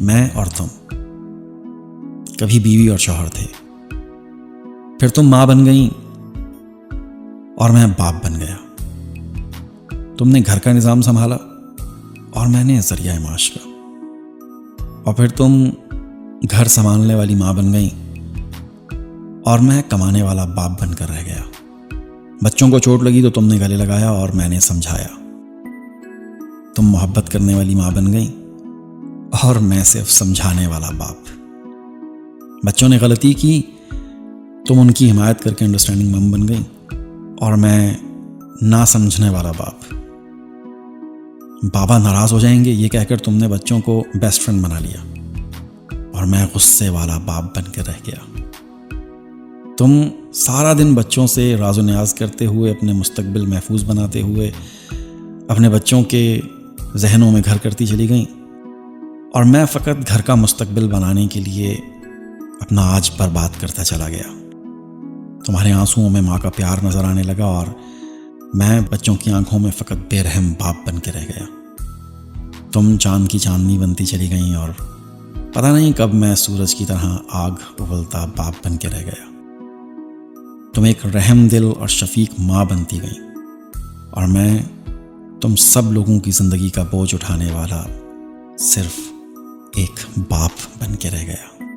मैं और तुम कभी बीवी और शौहर थे, फिर तुम माँ बन गई और मैं बाप बन गया। तुमने घर का निज़ाम संभाला और मैंने जरिया माश का, और फिर तुम घर संभालने वाली माँ बन गई और मैं कमाने वाला बाप बनकर रह गया। बच्चों को चोट लगी तो तुमने गले लगाया और मैंने समझाया। तुम मोहब्बत करने वाली माँ बन गई और मैं सिर्फ समझाने वाला बाप। बच्चों ने गलती की, तुम उनकी हिमायत करके अंडरस्टैंडिंग मम बन गई और मैं ना समझने वाला बाप। बाबा नाराज हो जाएंगे ये कहकर तुमने बच्चों को बेस्ट फ्रेंड बना लिया और मैं गुस्से वाला बाप बनकर रह गया। तुम सारा दिन बच्चों से राज़ो न्याज करते हुए, अपने मुस्तकबिल महफूज बनाते हुए अपने बच्चों के जहनों में घर करती चली गई, और मैं फ़कत घर का मुस्तकबिल बनाने के लिए अपना आज बर्बाद करता चला गया। तुम्हारे आंसुओं में माँ का प्यार नज़र आने लगा और मैं बच्चों की आंखों में फ़कत बेरहम बाप बन के रह गया। तुम चांद की चांदनी बनती चली गई और पता नहीं कब मैं सूरज की तरह आग उबलता बाप बन के रह गया। तुम एक रहम दिल और शफीक माँ बनती गई और मैं तुम सब लोगों की ज़िंदगी का बोझ उठाने वाला सिर्फ एक बाप बन के रह गया।